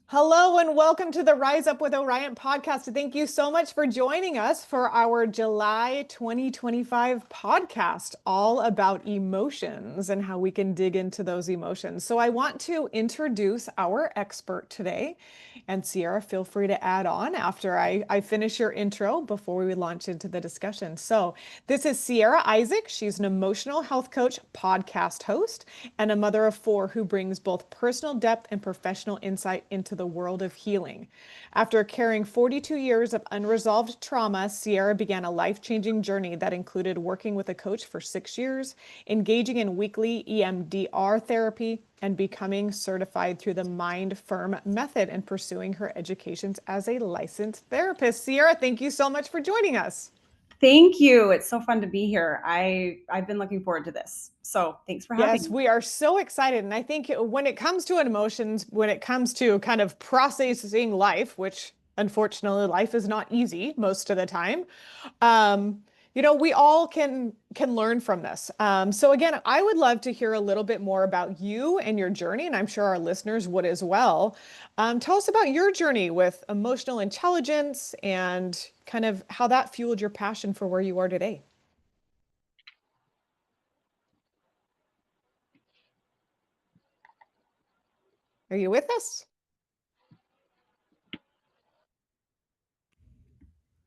Hello and welcome to the Rise Up with Orion podcast. Thank you so much for joining us for our July 2025 podcast, all about emotions and how we can dig into those emotions. So, I want to introduce our expert today. And Sierra, feel free to add on after I finish your intro before we launch into the discussion. So, this is Sierra Isaac. She's an emotional health coach, podcast host, and a mother of four who brings both personal depth and professional insight into the world of healing. After carrying 42 years of unresolved trauma, Sierra began a life-changing journey that included working with a coach for 6 years, engaging in weekly EMDR therapy, and becoming certified through the Mind Firm method and pursuing her educations as a licensed therapist. Sierra, thank you so much for joining us. Thank you. It's so fun to be here. I've been looking forward to this. So thanks for having Yes, me. we are so excited. And I think when it comes to emotions, when it comes to kind of processing life, which unfortunately life is not easy most of the time, um, we all can learn from this. So again, I would love to hear a little bit more about you and your journey, and I'm sure our listeners would as well. Tell us about your journey with emotional intelligence and kind of how that fueled your passion for where you are today. Are you with us?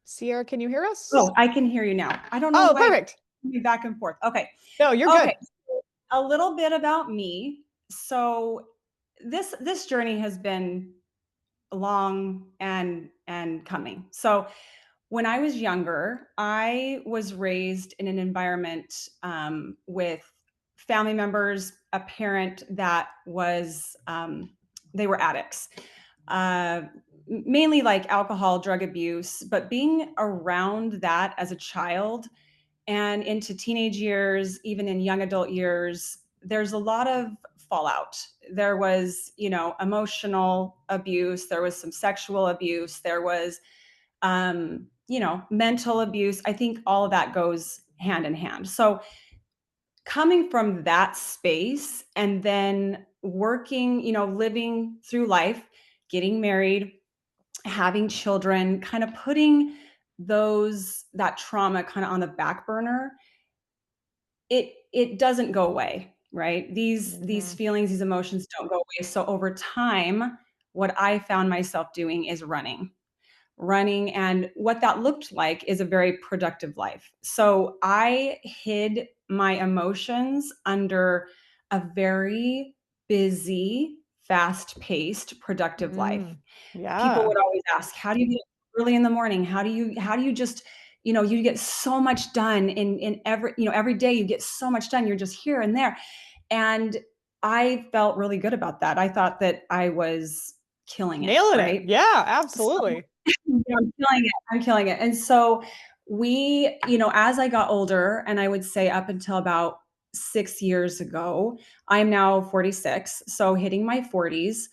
Sierra, can you hear us? Oh, I can hear you now. I don't know Oh, why perfect. me back and forth. Okay. No, you're Okay. good. A little bit about me. So this journey has been long and coming. So when I was younger, I was raised in an environment with family members, a parent that was they were addicts, uh, mainly like alcohol, drug abuse. But being around that as a child and into teenage years, even in young adult years, there's a lot of fallout. There was, emotional abuse, there was some sexual abuse, there was mental abuse. I think all of that goes hand in hand. So coming from that space and then working, living through life, getting married, having children, kind of putting that trauma kind of on the back burner, it doesn't go away, right? These Hmm. feelings, these emotions don't go away. So over time, what I found myself doing is running, and what that looked like is a very productive life. So I hid my emotions under a very busy, fast-paced, productive life. Mm, People yeah. would always ask, how do you get early in the morning? How do you just, you get so much done in every day you get so much done. You're just here and there. And I felt really good about that. I thought that I was killing it, Nailing it. right? Yeah, So absolutely. yeah, I'm killing it. I'm killing it. And so as I got older, and I would say up until about 6 years ago, I'm now 46, so hitting my 40s.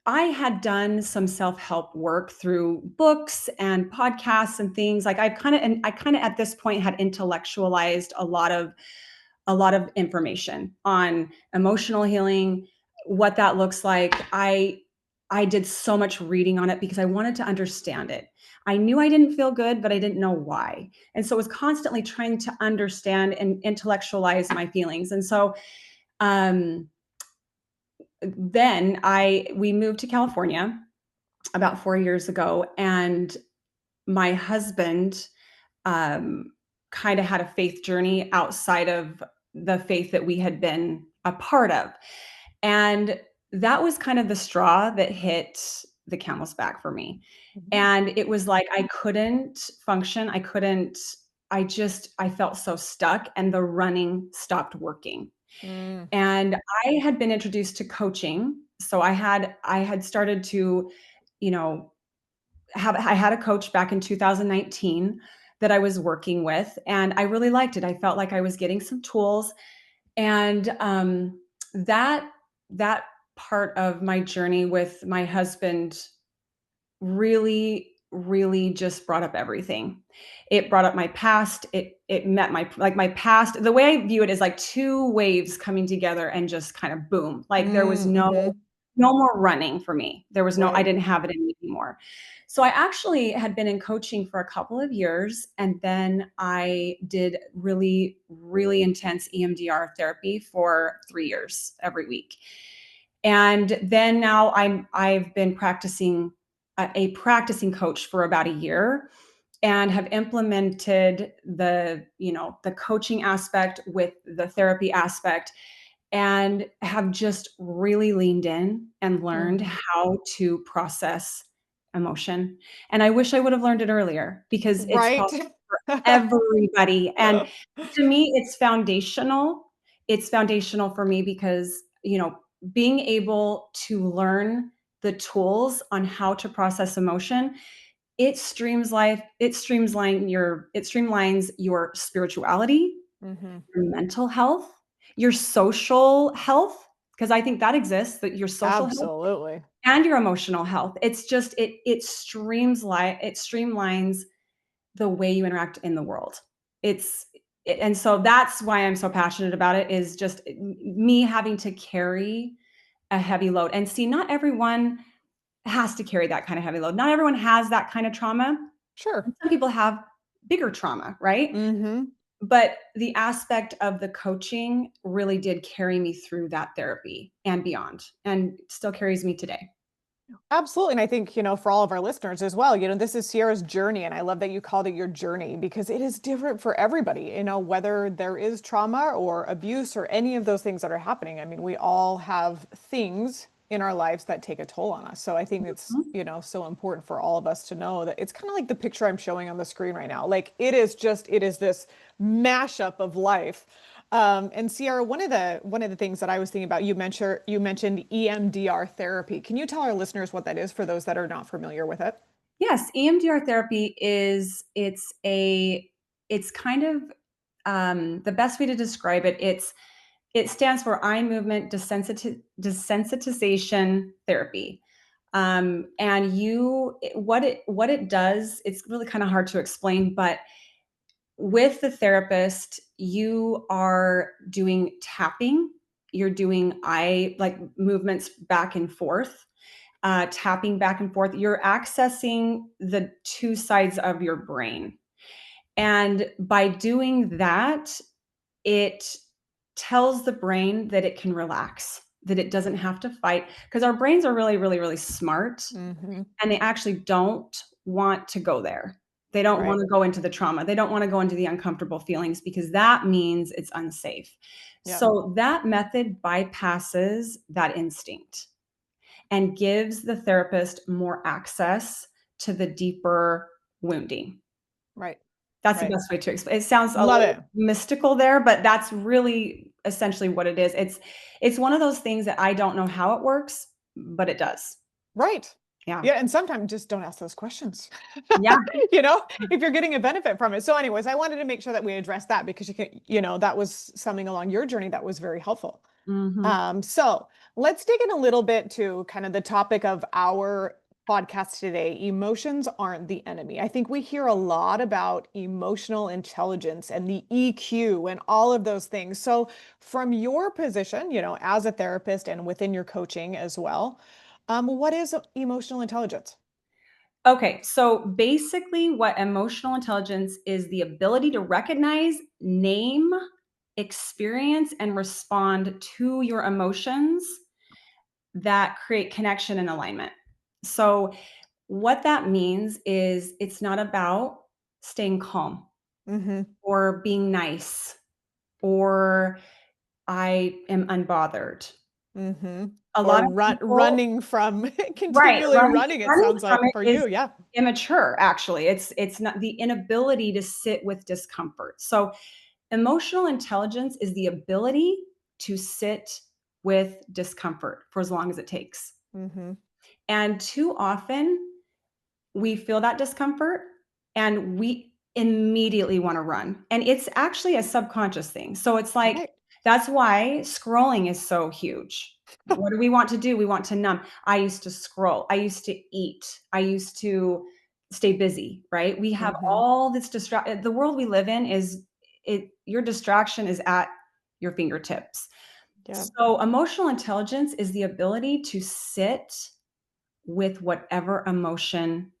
I had done some self-help work through books and podcasts and things. Like I kind of at this point had intellectualized a lot of information on emotional healing, what that looks like. I did so much reading on it because I wanted to understand it. I knew I didn't feel good, but I didn't know why. And so I was constantly trying to understand and intellectualize my feelings. And so um, then I we moved to California about 4 years ago, and my husband um, kind of had a faith journey outside of the faith that we had been a part of. And that was kind of the straw that hit the camel's back for me. Mhm. And it was like I couldn't function. I felt so stuck, and the running stopped working. Mm, And I had been introduced to coaching. So I had started to, you know, I had a coach back in 2019 that I was working with, and I really liked it. I felt like I was getting some tools, and that that part of my journey with my husband really just brought up everything. It brought up my past. It met my past. The way I view it is like two waves coming together and just kind of boom. Like there was mm, no mhm. no more running for me. There was no, I Right. didn't have it in me anymore. So I actually had been in coaching for a couple of years, and then I did really, really intense EMDR therapy for 3 years every week. And then now I've been practicing a practicing coach for about a year, and have implemented the coaching aspect with the therapy aspect, and have just really leaned in and learned Mhm. how to process emotion. And I wish I would have learned it earlier, because it's Right. helped everybody. And to me, it's foundational. It's foundational for me because, being able to learn the tools on how to process emotion, it streamlines your spirituality, Mhm. your mental health, your social health, because I think that exists, that your social health Absolutely. and your emotional health. It's just it streamlines the way you interact in the world. It's and so that's why I'm so passionate about it, is just me having to carry a heavy load. And see, not everyone has to carry that kind of heavy load. Not everyone has that kind of trauma. Sure. Some people have bigger trauma, right? Mhm. But the aspect of the coaching really did carry me through that therapy and beyond, and still carries me today. Absolutely. And I think, for all of our listeners as well, this is Sierra's journey. And I love that you called it your journey because it is different for everybody, whether there is trauma or abuse or any of those things that are happening. I mean, we all have things in our lives that take a toll on us. So I think it's, Mhm. so important for all of us to know that it's kind of like the picture I'm showing on the screen right now. Like it is this mashup of life. And Sierra, one of the things that I was thinking about, you mentioned EMDR therapy. Can you tell our listeners what that is for those that are not familiar with it? Yes, EMDR therapy it's kind of, the best way to describe it. It stands for eye movement desensitization therapy. And what it does, it's really kind of hard to explain, but with the therapist, you are doing tapping, you're doing eye like movements back and forth, tapping back and forth. You're accessing the two sides of your brain. And by doing that, it tells the brain that it can relax, that it doesn't have to fight. Because our brains are really, really, really smart, Hmm. and they actually don't want to go there. They don't Right. want to go into the trauma. They don't want to go into the uncomfortable feelings, because that means it's unsafe. Yeah. So that method bypasses that instinct and gives the therapist more access to the deeper wounding. Right. That's the Right. best way to explain. It sounds a Love little it. mystical there, but that's really essentially what it is. It's one of those things that I don't know how it works, but it does. Right. Yeah. Yeah. And sometimes just don't ask those questions. Yeah. If you're getting a benefit from it. So, anyways, I wanted to make sure that we addressed that because that was something along your journey that was very helpful. Mhm. So let's dig in a little bit to kind of the topic of our podcast today. Emotions aren't the enemy. I think we hear a lot about emotional intelligence and the EQ and all of those things. So, from your position, as a therapist and within your coaching as well, what is emotional intelligence? Okay, so basically, what emotional intelligence is the ability to recognize, name, experience, and respond to your emotions that create connection and alignment. So, what that means is it's not about staying calm Mm-hmm. or being nice or I am unbothered. Mm-hmm. A Or lot of people, running from right, continually running, it running sounds from like it for you. is Yeah. immature, actually. It's not the inability to sit with discomfort. So, emotional intelligence is the ability to sit with discomfort for as long as it takes. Mm-hmm. And too often, we feel that discomfort and we immediately want to run. And it's actually a subconscious thing. So it's like, Right. that's why scrolling is so huge. What do we want to do? We want to numb. I used to scroll. I used to eat. I used to stay busy, right? We have Mm-hmm. all this distract. The world we live in is it. Your distraction is at your fingertips. Yeah. So emotional intelligence is the ability to sit with whatever emotion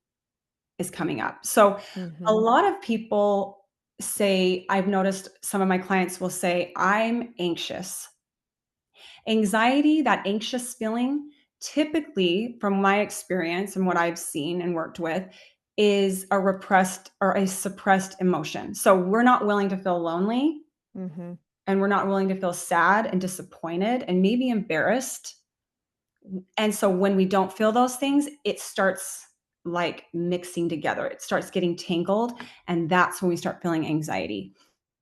is coming up. So a Mm-hmm. lot of people say, I've noticed some of my clients will say, I'm anxious. Anxiety, that anxious feeling, typically, from my experience and what I've seen and worked with, is a repressed or a suppressed emotion. So we're not willing to feel lonely, Mm-hmm. and we're not willing to feel sad and disappointed and maybe embarrassed. And so when we don't feel those things, it starts like mixing together. It starts getting tangled. And that's when we start feeling anxiety.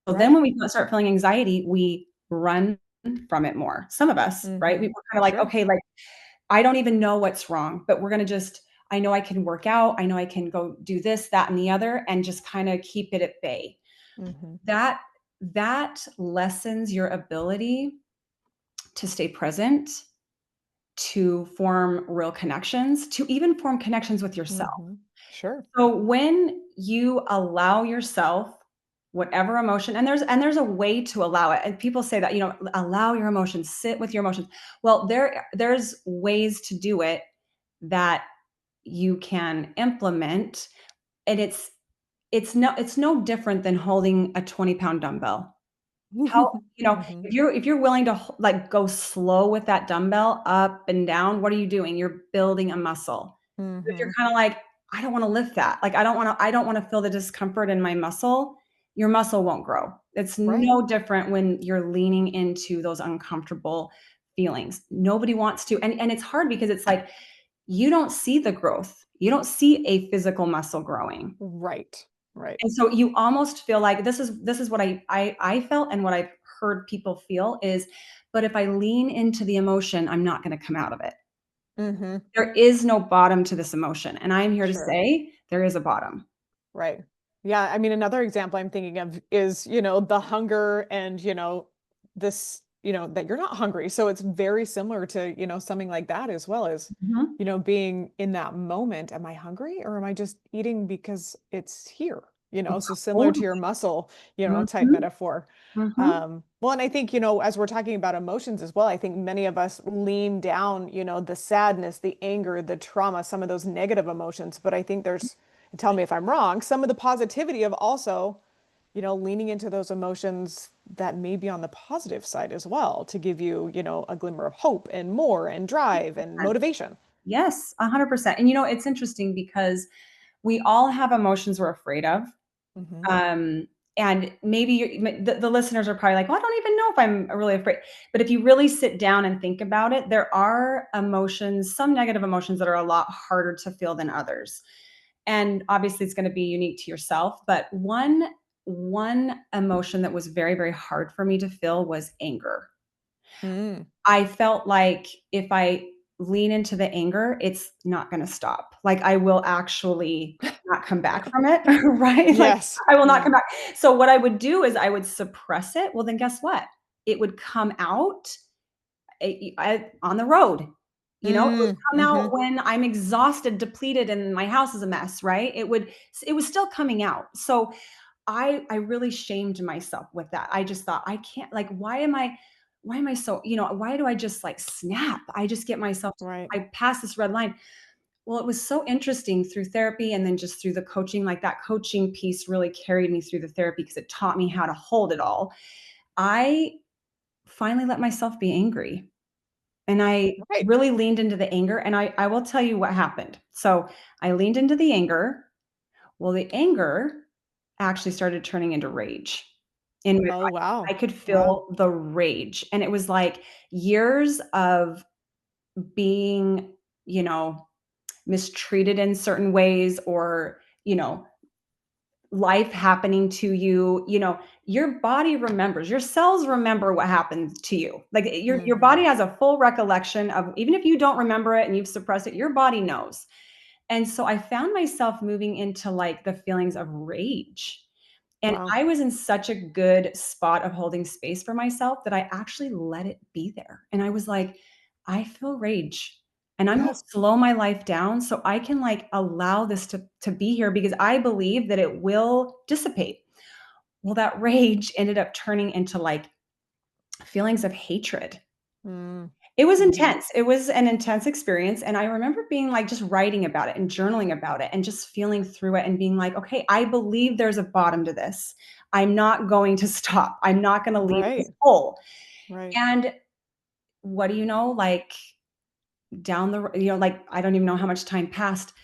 So then Right. when we start feeling anxiety, we run from it more. Some of us, right? Mm-hmm. We're kind of like, Sure. okay, like I don't even know what's wrong, but we're going to just, I know I can work out. I know I can go do this, that, and the other, and just kind of keep it at bay. Mm-hmm. That, that lessens your ability to stay present, to form real connections, to even form connections with yourself. Mm-hmm. Sure. So when you allow yourself whatever emotion, and there's a way to allow it. And people say that, allow your emotions, sit with your emotions. Well, there's ways to do it that you can implement, and it's no different than holding a 20-pound dumbbell. How, Mm-hmm. if you're willing to like go slow with that dumbbell up and down, what are you doing? You're building a muscle. If you're Mm-hmm. kind of like, I don't want to lift that. Like I don't want to feel the discomfort in my muscle. Your muscle won't grow. It's Right. no different when you're leaning into those uncomfortable feelings. Nobody wants to. And it's hard because it's like you don't see the growth. You don't see a physical muscle growing. Right. Right. And so you almost feel like this is what I felt, and what I've heard people feel is, but if I lean into the emotion, I'm not going to come out of it. Mm-hmm. There is no bottom to this emotion, and I'm here to Sure. say there is a bottom. Right. Yeah. I mean, another example I'm thinking of is, the hunger and, this, that you're not hungry. So it's very similar to, something like that as well as, Mhm. being in that moment. Am I hungry or am I just eating because it's here? So similar to your Totally. muscle, type Mhm. metaphor. Mhm. Well, and I think, as we're talking about emotions as well, I think many of us lean down, the sadness, the anger, the trauma, some of those negative emotions. But I think there's, and tell me if I'm wrong, some of the positivity of also, leaning into those emotions that may be on the positive side as well to give you, a glimmer of hope and more and drive and motivation. Yes, 100%. And it's interesting because we all have emotions we're afraid of. Hmm. Um, and maybe the listeners are probably like, well, I don't even know if I'm really afraid. But if you really sit down and think about it, there are emotions, some negative emotions that are a lot harder to feel than others. And obviously it's going to be unique to yourself. But one emotion that was very, very hard for me to feel was anger. Mm. I felt like if I lean into the anger, it's not gonna stop. Like, I will actually not come back from it, right? Like, Yes. I will not Yeah. come back. So what I would do is I would suppress it. Well, then guess what? It would come out on the road. It would Mm. come out Hmm. when I'm exhausted, depleted, and my house is a mess, right? It was still coming out. So I really shamed myself with that. I just thought, I can't, like, why am I so, why do I just like snap? I just get myself, Right. I pass this red line. Well, it was so interesting through therapy and then just through the coaching, like that coaching piece really carried me through the therapy because it taught me how to hold it all. I finally let myself be angry, and I Right. really leaned into the anger. And I will tell you what happened. So I leaned into the anger. Well, the anger actually started turning into rage in my Oh, body. I wow. could Wow. feel the rage, and it was like years of being, you know, mistreated in certain ways, or, life happening to you, your body remembers, your cells remember what happened to you. Like your Hmm. body has a full recollection of, even if you don't remember it and you've suppressed it, your body knows. And so I found myself moving into like the feelings of rage. And Wow. I was in such a good spot of holding space for myself that I actually let it be there. And I was like, I feel rage, and I'm going to Yes. slow my life down so I can like allow this to be here, because I believe that it will dissipate. Well, that rage ended up turning into like feelings of hatred. Mm. It was Mhm. intense. It was an intense experience, and I remember being, like, just writing about it and journaling about it and just feeling through it and being like, "Okay, I believe there's a bottom to this. I'm not going to stop. I'm not gonna leave this Right. hole." Right. And what do you know? Like, down the r like, I don't even know how much time passed,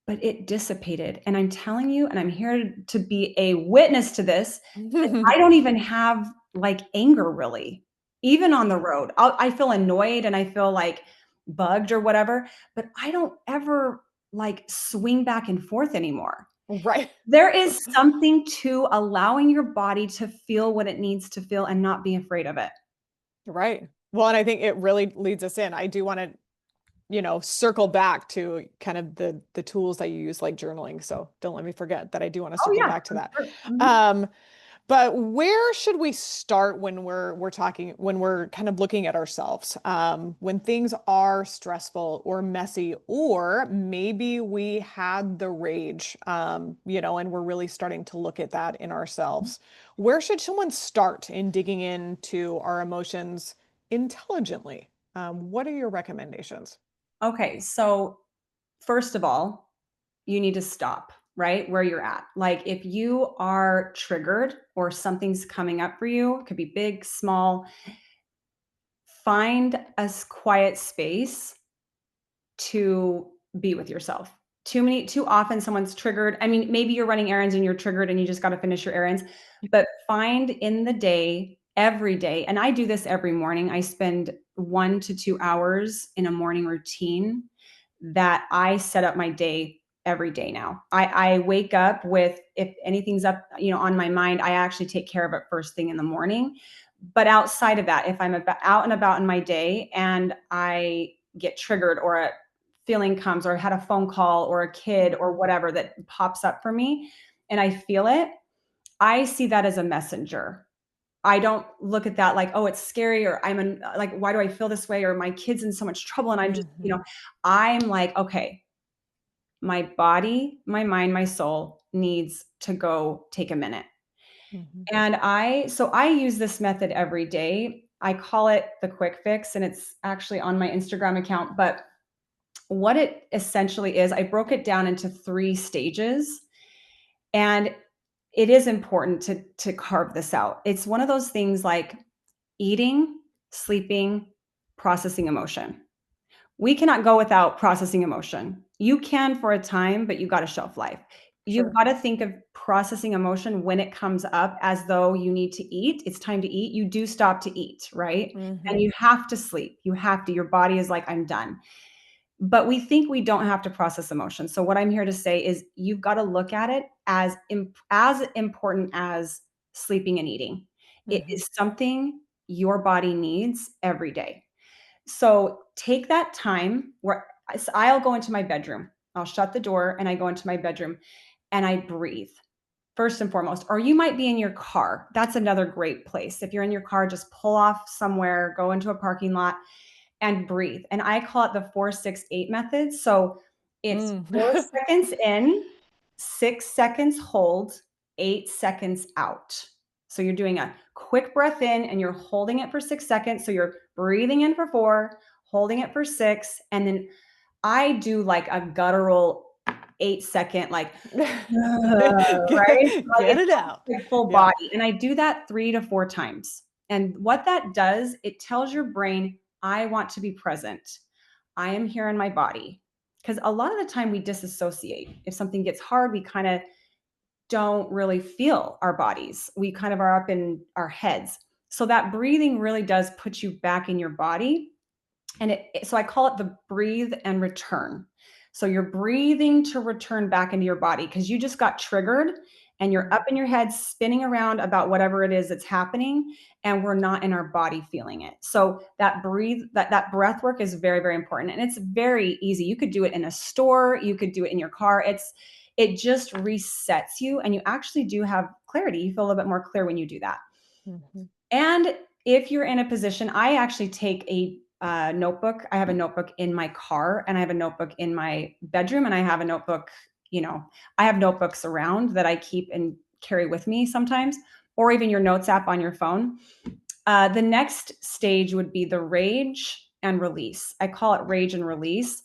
but it dissipated, and I'm telling you, and I'm here to be a witness to this, that I don't even have, like, anger really, even on the Yeah. road. I feel annoyed and I feel, like, bugged or whatever, but I don't ever, like, swing back and forth anymore. Right. There is something to allowing your body to feel what it needs to feel and not be afraid of it. Right. Well, and I think it really leads us in. I do want to, circle back to kind of the tools that you use like journaling. So don't let me forget that I do want to Oh, circle yeah, back to for that. sure. Mhm. Um, but where should we start when we're talking when we're kind of looking at ourselves? When things are stressful or messy, or maybe we had the rage, and we're really starting to look at that in ourselves. Where should someone start in digging into our emotions intelligently? What are your recommendations? Okay, so first of all, you need to stop right where you're at. Like if you are triggered or something's coming up for you, it could be big, small, find a quiet space to be with yourself. Too often someone's triggered. I mean, maybe you're running errands and you're triggered and you just got to finish your errands, but find in the day, every day, and I do this every morning. I spend 1 to 2 hours in a morning routine that I set up my day every day now. I wake up with if anything's up, on my mind, I actually take care of it first thing in the morning. But outside of that, if I'm out and about in my day and I get triggered or a feeling comes or had a phone call or a kid or Mhm. whatever that pops up for me and I feel it, I see that as a messenger. I don't look at that like, "Oh, it's scary," or like, "Why do I feel this way?" or "My kid's in so much trouble," and Mhm. I'm like, "Okay, my body, my mind, my soul needs to go take a minute." Mhm. And I use this method every day. I call it the quick fix, and it's actually on my Instagram account, but what it essentially is, I broke it down into 3 stages, and it is important to carve this out. It's one of those things like eating, sleeping, processing emotion. We cannot go without processing emotion. You can for a time, but you got a shelf life. You've Sure. got to think of processing emotion when it comes up as though you need to eat. It's time to eat. You do stop to eat, right? And Mhm. you have to sleep. You have to. Your body is like, I'm done. But we think we don't have to process emotion. So what I'm here to say is you've got to look at it as important as sleeping and eating. It Mhm. is something your body needs every day. So take that time where so I'll go into my bedroom. I'll shut the door and I go into my bedroom and I breathe first and foremost. Or you might be in your car. That's another great place. If you're in your car, just pull off somewhere, go into a parking lot and breathe. And I call it the 4-6-8 method. So it's Mm. 4 seconds in, 6 seconds hold, 8 seconds out. So you're doing a quick breath in and you're holding it for 6 seconds. So you're breathing in for 4, holding it for 6. And then I do like a guttural 8 second, like, right? Like Get it's it out. like full Yeah. body. And I do that 3 to 4 times. And what that does, it tells your brain, I want to be present. I am here in my body. Because a lot of the time we disassociate. If something gets hard, we kind of don't really feel our bodies. We kind of are up in our heads. So that breathing really does put you back in your body. And so I call it the breathe and return. So you're breathing to return back into your body because you just got triggered and you're Mm. up in your head spinning around about whatever it is that's happening and we're not in our body feeling it. So that breath work is very very important and it's very easy. You could do it in a store, you could do it in your car. It just resets you and you actually do have clarity. You feel a little bit more clear when you do that. Mhm. And if you're in a position, I actually take a notebook. I have a notebook in my car and I have a notebook in my bedroom and I have a notebook, I have notebooks around that I keep and carry with me sometimes, or even your notes app on your phone. The next stage would be the rage and release. I call it rage and release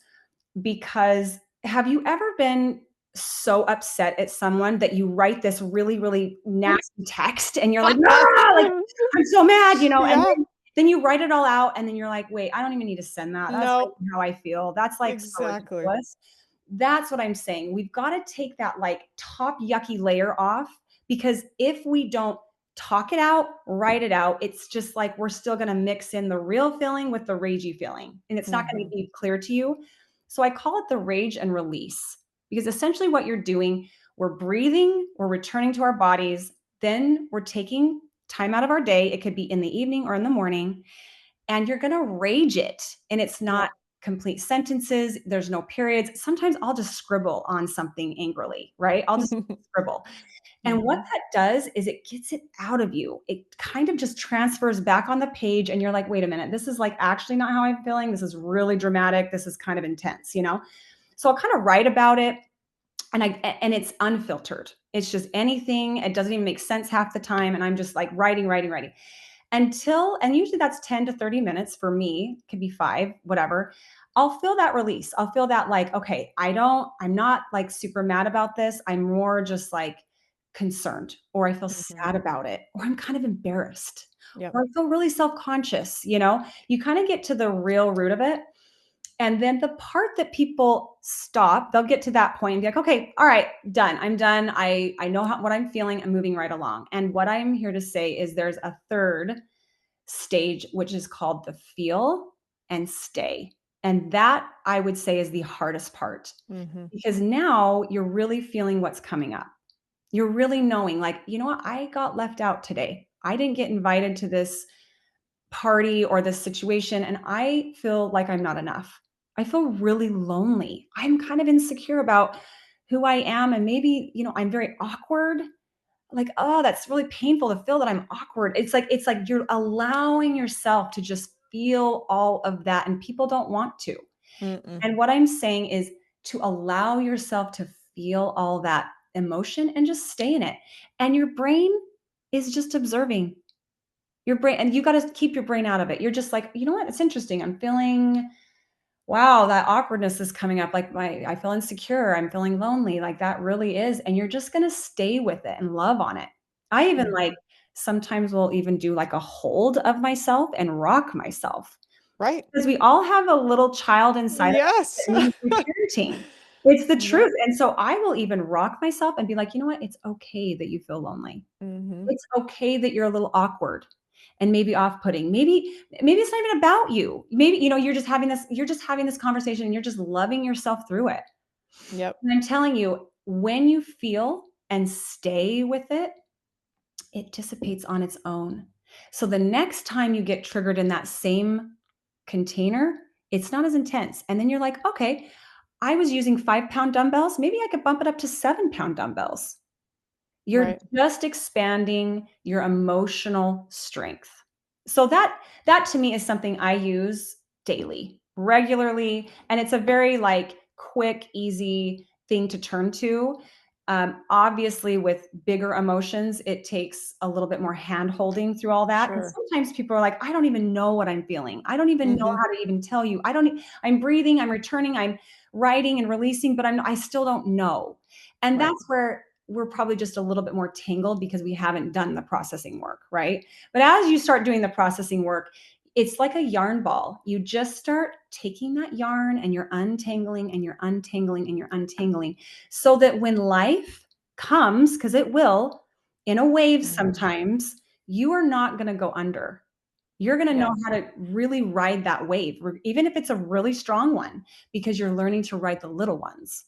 because have you ever been so upset at someone that you write this really, really nasty text and you're like, ah, like I'm so mad, and Yeah. then you write it all out and then you're like, wait, I don't even need to send that. That's not No, even how I feel. That's like so exactly. ridiculous. That's what I'm saying. We've got to take that like top yucky layer off because if we don't talk it out, write it out, it's just like we're still going to mix in the real feeling with the ragey feeling and it's not going to Mhm. be clear to you. So I call it the rage and release because essentially what you're doing, we're breathing, we're returning to our bodies, then we're taking time out of our day. It could be in the evening or in the morning, and you're going to rage it. And it's not Yep. complete sentences, there's no periods. Sometimes I'll just scribble on something angrily, right? I'll just scribble. And what Mhm. that does is it gets it out of you. It kind of just transfers back on the page and you're like, "Wait a minute, this is like actually not how I'm feeling. This is really dramatic. This is kind of intense." So I'll kind of write about it and it's unfiltered. It's just anything. It doesn't even make sense half the time and I'm just like writing, writing, writing. And usually that's 10 to 30 minutes for me, it could be 5, whatever. I'll feel that release. I'll feel that like, okay, I'm not like super mad about this. I'm more just like concerned, or I feel Mhm. sad about it, or I'm kind of embarrassed, Yep. or I feel really self-conscious. You kind of get to the real root of it. And then the part that people stop, they'll get to that point and be like, okay, all right, done. I'm done. I know what I'm feeling. I'm moving right along. And what I'm here to say is there's a third stage, which is called the feel and stay. And that I would say is the hardest part Mhm. because now you're really feeling what's coming up. You're really knowing, like, you know what? I got left out today. I didn't get invited to this party or this situation, and I feel like I'm not enough. I feel really lonely. I'm kind of insecure about who I am. And maybe, I'm very awkward, like, oh, that's really painful to feel that I'm awkward. It's like you're allowing yourself to just feel all of that and people don't want to. Mm-mm. And what I'm saying is to allow yourself to feel all that emotion and just stay in it. And your brain is just observing. Your brain, and you got to keep your brain out of it. You're just like, you know what? It's interesting. I'm feeling, wow, that awkwardness is coming up. Like I feel insecure. I'm feeling lonely. Like that really is. And you're just going to stay with it and love on it. I even like Mhm. sometimes will even do like a hold of myself and rock myself Right. because we all have a little child inside of us Yes. that needs reparenting. It's the Yep. truth. And so I will even rock myself and be like, you know what? It's okay that you feel lonely. Mhm. It's okay that you're a little awkward and maybe off-putting. Maybe it's not even about you. Maybe, you're just having this conversation and you're just loving yourself through it. Yep. And I'm telling you, when you feel and stay with it, it dissipates on its own. So the next time you get triggered in that same container, it's not as intense. And then you're like, okay, I was using 5-pound dumbbells. Maybe I could bump it up to 7-pound dumbbells. You're Right. just expanding your emotional strength. So that to me is something I use daily, regularly, and it's a very, like, quick, easy thing to turn to. Obviously, with bigger emotions, it takes a little bit more hand-holding through all that, and Sure. sometimes people are like, "I don't even know what I'm feeling. I don't even know Mhm. how to even tell you. I'm breathing, I'm returning, I'm writing and releasing, but I still don't know." And Right. that's where we're probably just a little bit more tangled because we haven't done the processing work, right? But as you start doing the processing work, it's like a yarn ball. You just start taking that yarn and you're untangling and you're untangling and you're untangling so that when life comes, because it will, in a wave Mhm. sometimes, you are not going to go under. You're going to know Yeah. how to really ride that wave, even if it's a really strong one, because you're learning to ride the little ones.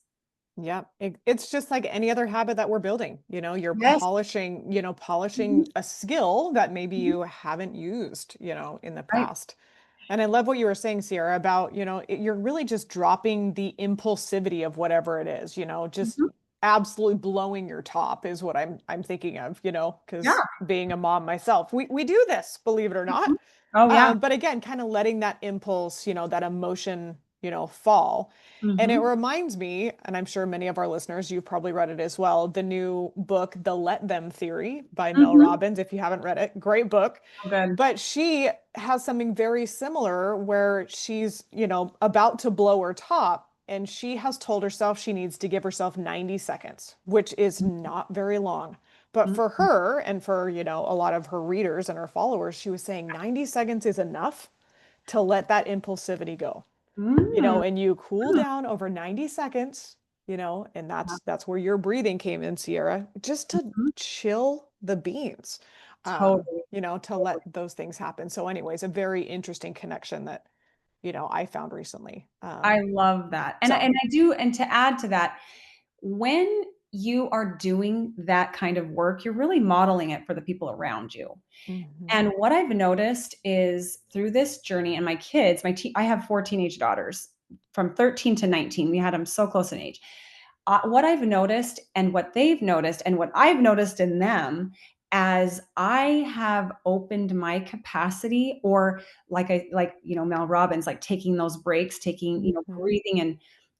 Yeah, it's just like any other habit that we're building. You're Yes. Mhm. polishing a skill that maybe Mhm. you haven't used, in the Right. past. And I love what you were saying, Sierra, about, you're really just dropping the impulsivity of whatever it is, just Mhm. absolutely blowing your top is what I'm thinking of, Yeah. because being a mom myself, we do this, believe it or not. Mhm. Oh, yeah. But again, kind of letting that impulse, that emotion fall. And it Mhm. reminds me, and I'm sure many of our listeners, you've probably read it as well, the new book, The Let Them Theory by Mel Mhm. Robbins. If you haven't read it, great book. Oh, good. But she has something very similar where she's, about to blow her top. And she has told herself she needs to give herself 90 seconds, which is not very long. But for Mhm. her and for, a lot of her readers and her followers, she was saying 90 seconds is enough to let that impulsivity go, Mm. and you cool down over 90 seconds, and that's where your breathing came in, Sierra, just to Mhm. chill the beans, Totally. to let those things happen. So anyways, a very interesting connection that, I found recently. I love that. And So I do, and to add to that, when you are doing that kind of work, you're really modeling it for the people around you. mhm, And what I've noticed is through this journey and my kids, I have 4 teenage daughters from 13 to 19. We had them so close in age. What I've noticed and what they've noticed and what I've noticed in them as I have opened my capacity or Mel Robbins, like taking those breaks, taking, mhm, breathing and,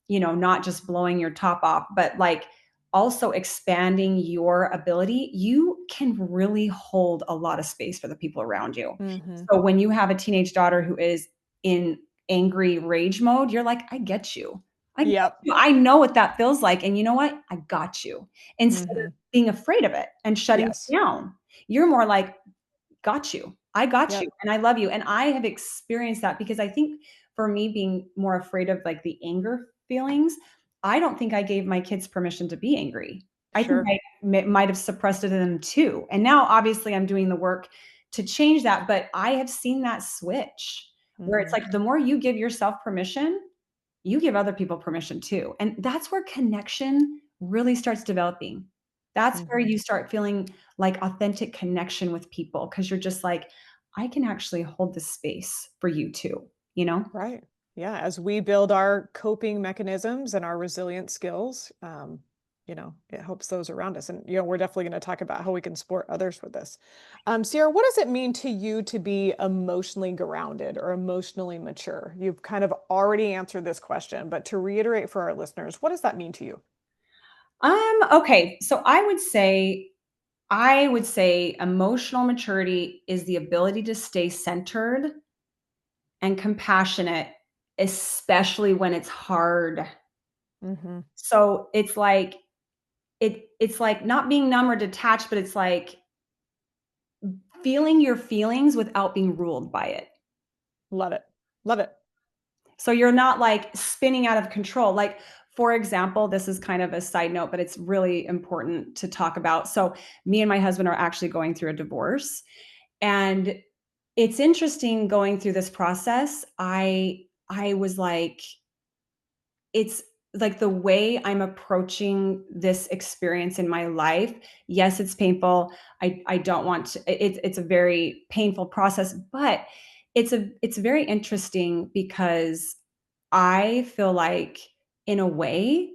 not just blowing your top off, but like also expanding your ability, you can really hold a lot of space for the people around you. mhm. So when you have a teenage daughter who is in angry rage mode, you're like, I get you. I get Yep. you. I know what that feels like. And you know what? I got you. Instead of Mhm. being afraid of it and shutting Yes. it down, you're more like, got you. I got you. Yep. And I love you. And I have experienced that because I think for me being more afraid of like the anger feelings, I don't think I gave my kids permission to be angry. I think Sure. I might have suppressed it in them too. And now obviously I'm doing the work to change that, but I have seen that switch where it's Mhm, like the more you give yourself permission, you give other people permission too. And that's where connection really starts developing. That's where mhm. you start feeling like authentic connection with people because you're just like, I can actually hold this space for you too, you know? Right. Yeah. As we build our coping mechanisms and our resilient skills, it helps those around us. And, we're definitely going to talk about how we can support others with this. Sierra, what does it mean to you to be emotionally grounded or emotionally mature? You've kind of already answered this question, but to reiterate for our listeners, what does that mean to you? Okay. So I would say emotional maturity is the ability to stay centered and compassionate, especially when it's hard. Mm-hmm. So it's like not being numb or detached, but it's like feeling your feelings without being ruled by it. Love it. Love it. So you're not like spinning out of control. Like, for example, this is kind of a side note, but it's really important to talk about. So, me and my husband are actually going through a divorce. And it's interesting going through this process. I was like, it's like the way I'm approaching this experience in my life. Yes, it's painful. I don't want to, it's a very painful process, but it's very interesting because I feel like in a way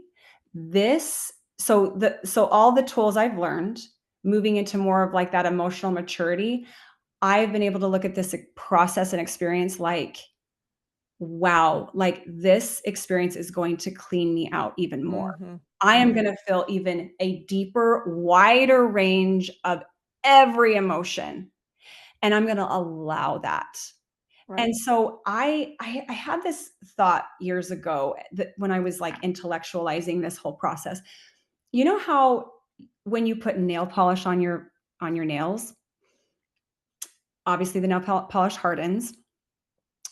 this so all the tools I've learned moving into more of like that emotional maturity, I've been able to look at this process and experience like wow, like this experience is going to clean me out even more. Mm-hmm. I am Mm-hmm. going to feel even a deeper, wider range of every emotion, and I'm going to allow that. Right. And so I had this thought years ago that when I was like intellectualizing this whole process. You know how when you put nail polish on your nails, obviously the nail polish hardens.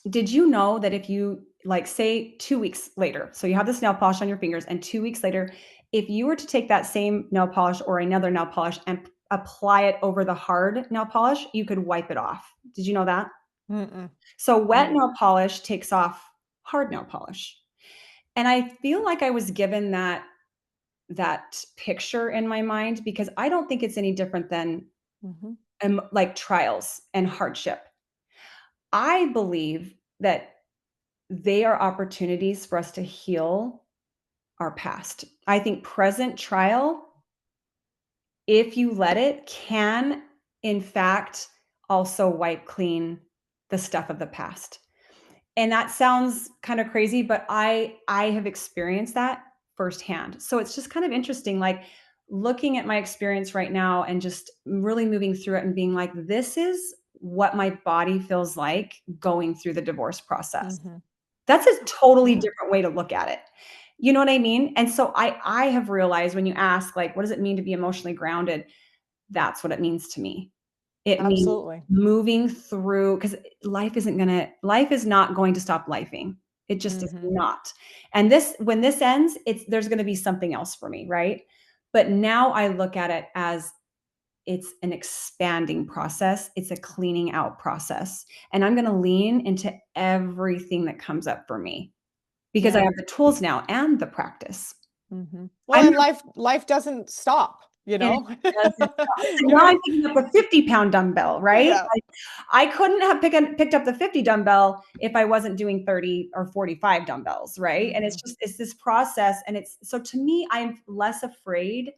Did you know that if you like say 2 weeks later, so you have this nail polish on your fingers and 2 weeks later, if you were to take that same nail polish or another nail polish and apply it over the hard nail polish, you could wipe it off. Did you know that? Mm-mm. So wet No. nail polish takes off hard nail polish. And I feel like I was given that picture in my mind because I don't think it's any different than Mm-hmm. like trials and hardship. I believe that they are opportunities for us to heal our past. I think present trial, if you let it, can in fact also wipe clean the stuff of the past. And that sounds kind of crazy, but I have experienced that firsthand. So it's just kind of interesting, like looking at my experience right now and just really moving through it and being like, this is what my body feels like going through the divorce process. Hmm. That's a totally Yeah, different way to look at it. You know what I mean? And so I have realized when you ask, like, what does it mean to be emotionally grounded? That's what it means to me. It means absolutely. moving through, because life is not going to stop lifing. It just is Hmm. not. And this when this ends, there's gonna be something else for me, right? But now I look at it as it's an expanding process, it's a cleaning out process, and I'm gonna lean into everything that comes up for me because I Yeah. have the tools now and the practice. Hmm. Well, I'm and not life doesn't stop, you and it know? doesn't stop. So You now know? I'm picking up a 50-pound dumbbell, right? Yeah. Like, I couldn't have picked up the 50 dumbbell if I wasn't doing 30 or 45 dumbbells, right? And Hmm. it's this process, and it's so to me, I'm less afraid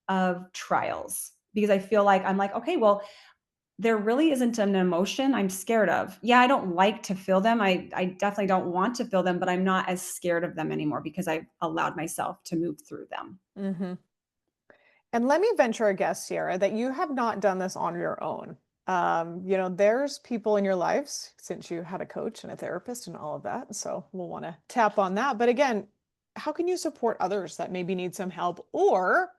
of trials because I feel like I'm like, "Okay, well, there really isn't an emotion I'm scared of. Yeah, I don't like to feel them. I definitely don't want to feel them, but I'm not as scared of them anymore because I've allowed myself to move through them." Hmm. And let me venture a guess, Sierra, that you have not done this on your own. There's people in your lives since you had a coach and a therapist and all of that. So we'll want to tap on that. But again, how can you support others that maybe need some help or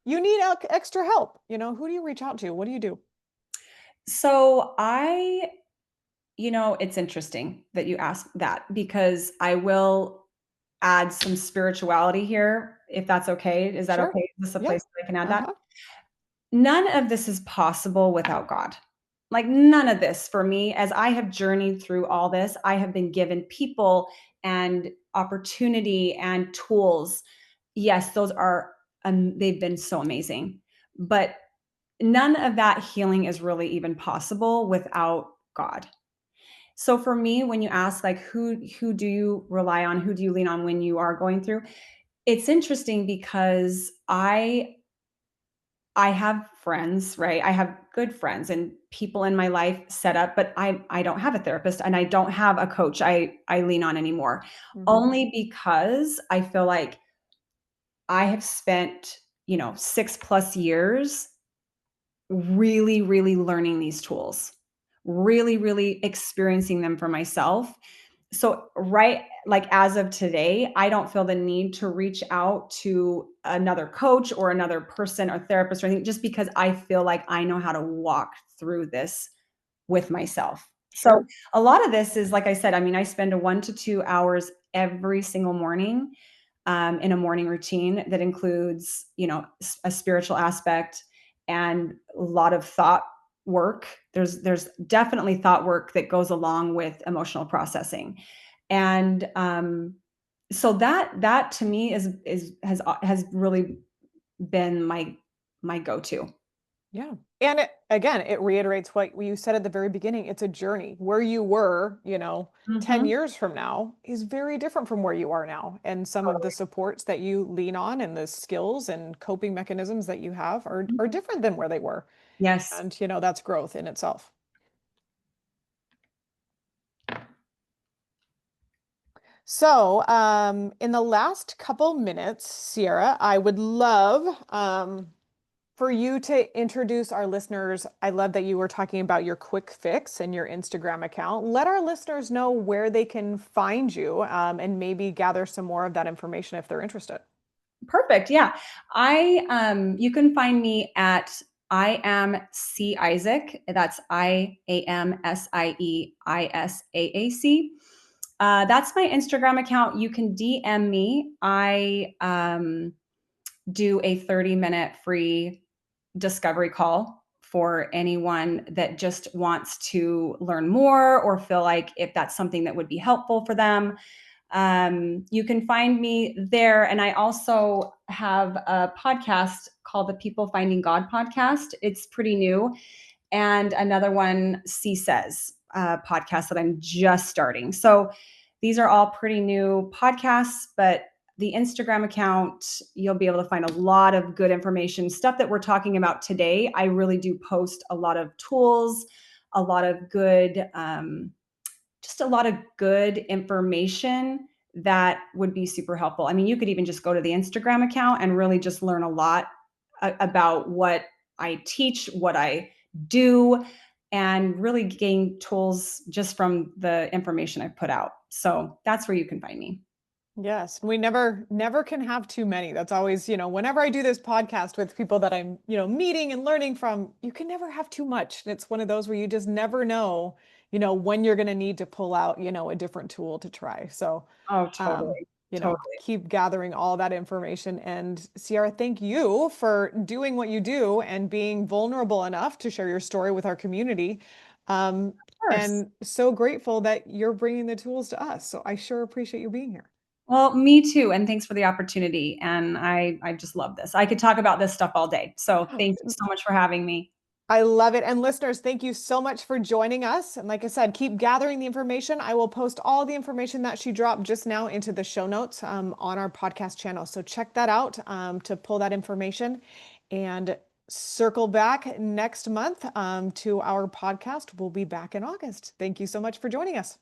you need extra help? Who do you reach out to? What do you do? So it's interesting that you ask that because I will add some spirituality here, if that's okay. Is that Sure. okay? Is this a Yeah. place that I can add that? Uh-huh. None of this is possible without God. Like, none of this for me, as I have journeyed through all this, I have been given people and opportunity and tools. Yes, those are, they've been so amazing. But none of that healing is really even possible without God. So for me, when you ask like who do you rely on, who do you lean on when you are going through, it's interesting because I have friends, right? I have good friends and people in my life set up, but I don't have a therapist and I don't have a coach I lean on anymore. Hmm. Only because I feel like I have spent, 6 plus years really, really learning these tools, really, really experiencing them for myself. So, right, like as of today, I don't feel the need to reach out to another coach or another person or therapist or anything just because I feel like I know how to walk through this with myself. So, Sure. a lot of this is, like I said, I mean, I spend a 1 to 2 hours every single morning in a morning routine that includes, a spiritual aspect and a lot of thought work. There's definitely thought work that goes along with emotional processing, and so that to me is has really been my go to. Yeah. And again, it reiterates what you said at the very beginning. It's a journey. Where you were, 10 Hmm. years from now is very different from where you are now. And some of the supports that you lean on and the skills and coping mechanisms that you have are different than where they were. Yes. And, that's growth in itself. So, in the last couple minutes, Sierra, I would love for you to introduce our listeners. I love that you were talking about your quick fix and your Instagram account. Let our listeners know where they can find you and maybe gather some more of that information if they're interested. Perfect. Yeah. You can find me at I am C Isaac. That's IAMSIEISAAC. That's my Instagram account. You can DM me. I do a 30-minute free discovery call for anyone that just wants to learn more or feel like if that's something that would be helpful for them. You can find me there. And I also have a podcast called the People Finding God podcast. It's pretty new. And another one, C Says podcast that I'm just starting. So these are all pretty new podcasts, but the Instagram account, you'll be able to find a lot of good information. Stuff that we're talking about today, I really do post a lot of tools, a lot of good just a lot of good information that would be super helpful. I mean, you could even just go to the Instagram account and really just learn a lot about what I teach, what I do, and really gain tools just from the information I put out. So that's where you can find me. Yes, we never can have too many. That's always, whenever I do this podcast with people that I'm, meeting and learning from, you can never have too much. And it's one of those where you just never know, when you're going to need to pull out, a different tool to try. So, Oh, um, totally. Totally. keep gathering all that information. And Ciara, thank you for doing what you do and being vulnerable enough to share your story with our community. Um, Of course. and so grateful that you're bringing the tools to us. So I sure appreciate you being here. Well, me too, and thanks for the opportunity, and I just love this. I could talk about this stuff all day, so thank you so much for having me. I love it. And listeners, thank you so much for joining us. And like I said, keep gathering the information. I will post all the information that she dropped just now into the show notes on our podcast channel. So check that out to pull that information and circle back next month to our podcast. We'll be back in August. Thank you so much for joining us.